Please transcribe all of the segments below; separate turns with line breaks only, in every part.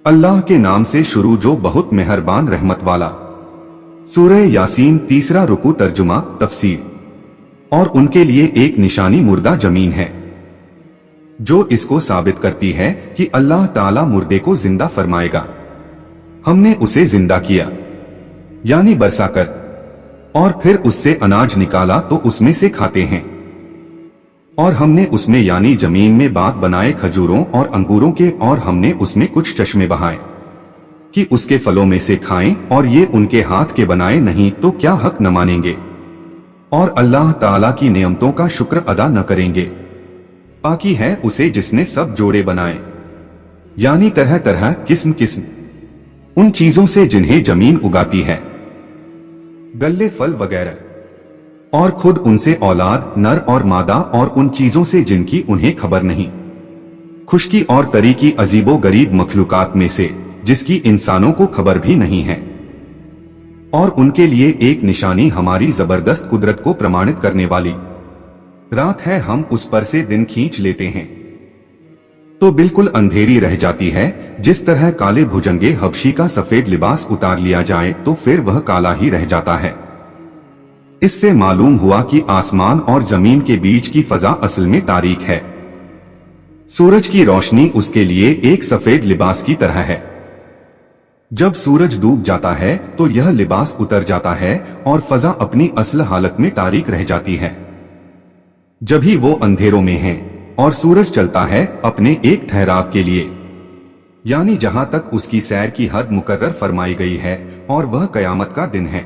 अल्लाह के नाम से शुरू जो बहुत मेहरबान रहमत वाला। सूरह यासीन तीसरा रुकू तर्जुमा तफसीर। और उनके लिए एक निशानी मुर्दा जमीन है जो इसको साबित करती है कि अल्लाह ताला मुर्दे को जिंदा फरमाएगा। हमने उसे जिंदा किया यानी बरसाकर, और फिर उससे अनाज निकाला तो उसमें से खाते हैं। और हमने उसमें यानी जमीन में बाग बनाए खजूरों और अंगूरों के, और हमने उसमें कुछ चश्मे बहाए कि उसके फलों में से खाएं, और ये उनके हाथ के बनाए नहीं तो क्या हक न मानेंगे और अल्लाह ताला की नेमतों का शुक्र अदा न करेंगे। पाकी है उसे जिसने सब जोड़े बनाए यानी तरह तरह किस्म किस्म उन चीजों से जिन्हें जमीन उगाती है, गल्ले फल वगैरह, और खुद उनसे औलाद नर और मादा, और उन चीजों से जिनकी उन्हें खबर नहीं, खुशकी और तरी की अजीबो गरीब मखलूकात में से जिसकी इंसानों को खबर भी नहीं है। और उनके लिए एक निशानी हमारी जबरदस्त कुदरत को प्रमाणित करने वाली रात है। हम उस पर से दिन खींच लेते हैं तो बिल्कुल अंधेरी रह जाती है। जिस तरह काले भुजंगे हबशी का सफेद लिबास उतार लिया जाए तो फिर वह काला ही रह जाता है। इससे मालूम हुआ कि आसमान और जमीन के बीच की फजा असल में तारीक है। सूरज की रोशनी उसके लिए एक सफेद लिबास की तरह है। जब सूरज डूब जाता है तो यह लिबास उतर जाता है और फजा अपनी असल हालत में तारीक रह जाती है। जब ही वो अंधेरों में है और सूरज चलता है अपने एक ठहराव के लिए, यानी जहां तक उसकी सैर की हद मुकर्रर फरमाई गई है, और वह कयामत का दिन है।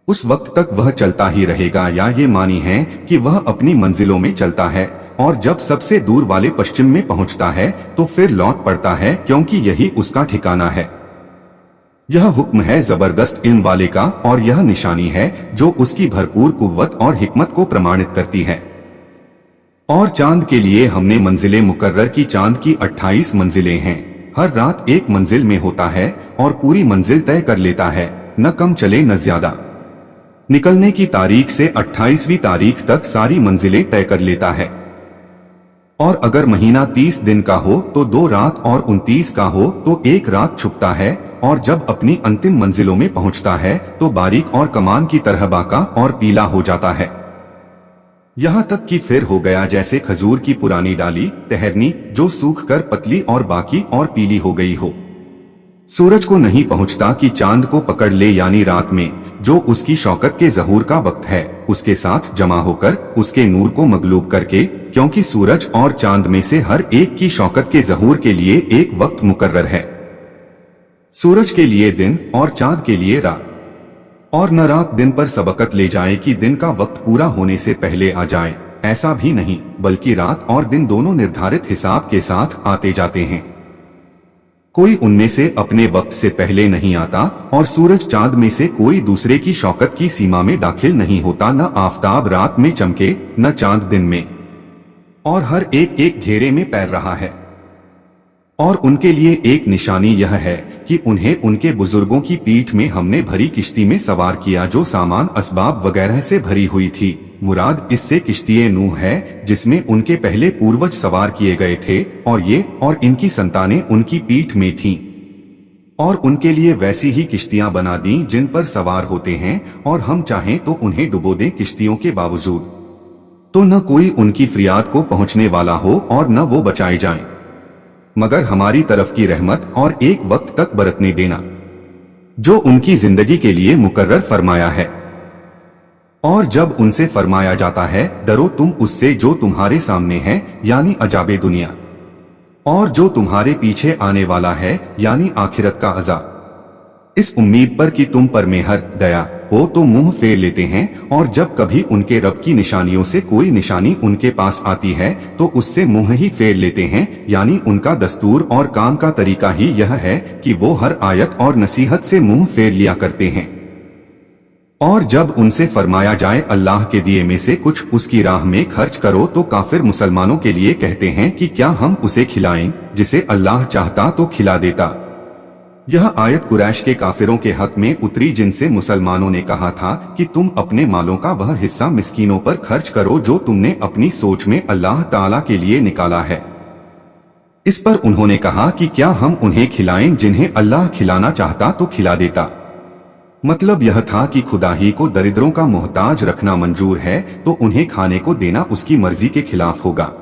उस वक्त तक वह चलता ही रहेगा, या ये मानी है कि वह अपनी मंजिलों में चलता है, और जब सबसे दूर वाले पश्चिम में पहुंचता है तो फिर लौट पड़ता है, क्योंकि यही उसका ठिकाना है। यह हुक्म है जबरदस्त इल्म वाले का, और यह निशानी है जो उसकी भरपूर कुव्वत और हिकमत को प्रमाणित करती है। और चांद के लिए हमने मंजिलें मुकर्रर की। चांद की 28 मंजिलें हैं। हर रात एक मंजिल में होता है और पूरी मंजिल तय कर लेता है, न कम चले न ज्यादा। निकलने की तारीख से 28वीं तारीख तक सारी मंजिलें तय कर लेता है। और अगर महीना 30 दिन का हो तो 2 रात, और 29 का हो तो 1 रात छुपता है। और जब अपनी अंतिम मंजिलों में पहुंचता है तो बारीक और कमान की तरह बाका और पीला हो जाता है, यहां तक कि फिर हो गया जैसे खजूर की पुरानी डाली टहरनी जो सूख कर पतली और बाकी और पीली हो गई हो। सूरज को नहीं पहुंचता कि चांद को पकड़ ले, यानी रात में जो उसकी शौकत के ज़हूर का वक्त है उसके साथ जमा होकर उसके नूर को मगलूब करके, क्योंकि सूरज और चांद में से हर एक की शौकत के ज़हूर के लिए एक वक्त मुकर्रर है। सूरज के लिए दिन और चांद के लिए रात, और न रात दिन पर सबकत ले जाए कि दिन का वक्त पूरा होने से पहले आ जाए, ऐसा भी नहीं, बल्कि रात और दिन दोनों निर्धारित हिसाब के साथ आते जाते हैं। कोई उनमें से अपने वक्त से पहले नहीं आता, और सूरज चांद में से कोई दूसरे की शौकत की सीमा में दाखिल नहीं होता। न आफताब रात में चमके न चांद दिन में, और हर एक एक घेरे में पैर रहा है। और उनके लिए एक निशानी यह है कि उन्हें उनके बुजुर्गों की पीठ में हमने भरी किश्ती में सवार किया जो सामान असबाब वगैरह से भरी हुई थी। मुराद इससे किश्ती नूह है जिसमें उनके पहले पूर्वज सवार किए गए थे, और ये और इनकी संतानें उनकी पीठ में थीं। और उनके लिए वैसी ही किश्तियां बना दी जिन पर सवार होते हैं, और हम चाहें तो उन्हें डुबो दें किश्तियों के बावजूद, तो न कोई उनकी फरियाद को पहुंचने वाला हो और न वो बचाए जाएं, मगर हमारी तरफ की रहमत और एक वक्त तक बरतने देना जो उनकी जिंदगी के लिए मुकर्रर फरमाया है। और जब उनसे फरमाया जाता है डरो तुम उससे जो तुम्हारे सामने है, यानी अजाबे दुनिया, और जो तुम्हारे पीछे आने वाला है, यानी आखिरत का अज़ाब, इस उम्मीद पर कि तुम पर मेहर दया हो तो मुंह फेर लेते हैं। और जब कभी उनके रब की निशानियों से कोई निशानी उनके पास आती है तो उससे मुंह ही फेर लेते हैं, यानी उनका दस्तूर और काम का तरीका ही यह है कि वो हर आयत और नसीहत से मुंह फेर लिया करते हैं। और जब उनसे फरमाया जाए अल्लाह के दिए में से कुछ उसकी राह में खर्च करो, तो काफिर मुसलमानों के लिए कहते हैं कि क्या हम उसे खिलाएं जिसे अल्लाह चाहता तो खिला देता। यह आयत कुरैश के काफिरों के हक में उतरी जिनसे मुसलमानों ने कहा था कि तुम अपने मालों का वह हिस्सा मिस्कीनों पर खर्च करो जो तुमने अपनी सोच में अल्लाह ताला के लिए निकाला है। इस पर उन्होंने कहा कि क्या हम उन्हें खिलाएं जिन्हें अल्लाह खिलाना चाहता तो खिला देता। मतलब यह था कि खुदा ही को दरिद्रों का मोहताज रखना मंजूर है तो उन्हें खाने को देना उसकी मर्जी के खिलाफ होगा।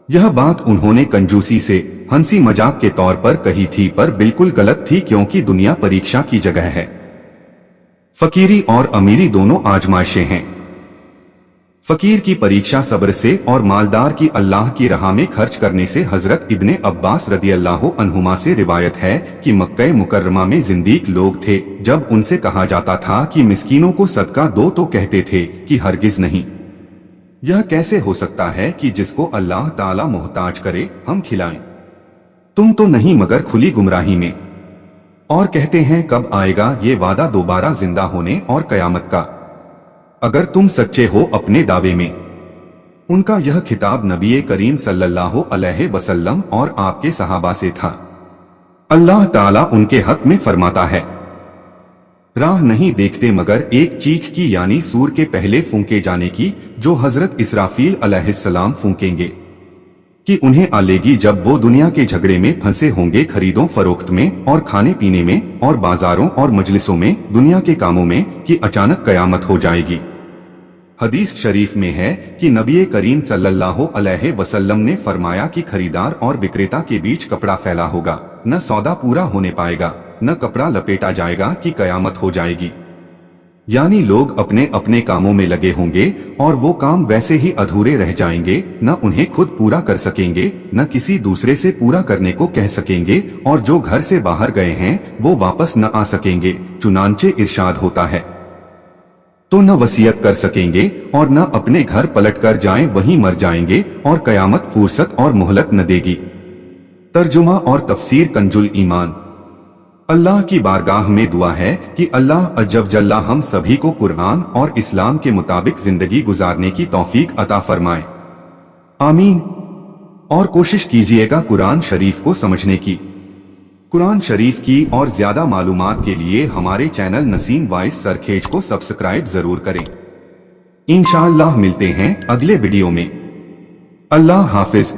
यह बात उन्होंने कंजूसी से हंसी मजाक के तौर पर कही थी, पर बिल्कुल गलत थी, क्योंकि दुनिया परीक्षा की जगह है। फकीरी और अमीरी दोनों आजमाइशें हैं। फकीर की परीक्षा सब्र से और मालदार की अल्लाह की राह में खर्च करने से। हजरत इब्ने अब्बास रदियल्लाहु अन्हुमा से रिवायत है कि मक्का मुकर्रमा में जिंदीक लोग थे। जब उनसे कहा जाता था कि मिस्कीनों को सदका दो तो कहते थे कि हरगिज नहीं। यह कैसे हो सकता है कि जिसको अल्लाह ताला मोहताज करे हम खिलाएं? तुम तो नहीं मगर खुली गुमराही में। और कहते हैं कब आएगा ये वादा दोबारा जिंदा होने और कयामत का, अगर तुम सच्चे हो अपने दावे में। उनका यह खिताब नबी करीम सल्लल्लाहु अलैहि वसल्लम और आपके सहाबा से था। अल्लाह ताला उनके हक में फरमाता है, राह नहीं देखते मगर एक चीख की, यानी सूर के पहले फूंके जाने की, जो हजरत इसराफील अलैहिस्सलाम फूंकेंगे कि उन्हें आलेगी जब वो दुनिया के झगड़े में फंसे होंगे, खरीदों फरोख्त में और खाने पीने में और बाजारों और मजलिसों में, दुनिया के कामों में, कि अचानक कयामत हो जाएगी। हदीस शरीफ में है कि नबी करीम सल्लल्लाहु अलैहि वसल्लम ने फरमाया कि खरीदार और विक्रेता के बीच कपड़ा फैला होगा, न सौदा पूरा होने पाएगा, न कपड़ा लपेटा जाएगा कि कयामत हो जाएगी। यानी लोग अपने अपने कामों में लगे होंगे और वो काम वैसे ही अधूरे रह जाएंगे, न उन्हें खुद पूरा कर सकेंगे, न किसी दूसरे से पूरा करने को कह सकेंगे, और जो घर से बाहर गए हैं वो वापस न आ सकेंगे। चुनांचे इरशाद होता है, तो न वसीयत कर सकेंगे और न अपने घर पलट कर जाएं, वहीं मर जाएंगे और कयामत फुर्सत और मोहलत न देगी। तर्जुमा और तफसीर कंजुल ईमान। अल्लाह की बारगाह में दुआ है कि अल्लाह अज्जवजल्ला हम सभी को कुरान और इस्लाम के मुताबिक जिंदगी गुजारने की तौफीक अता फरमाए, आमीन। और कोशिश कीजिएगा कुरान शरीफ को समझने की। कुरान शरीफ की और ज्यादा मालूमात के लिए हमारे चैनल नसीम वॉइस सरखेज को सब्सक्राइब जरूर करें। इंशाअल्लाह मिलते हैं अगले वीडियो में। अल्लाह हाफिज।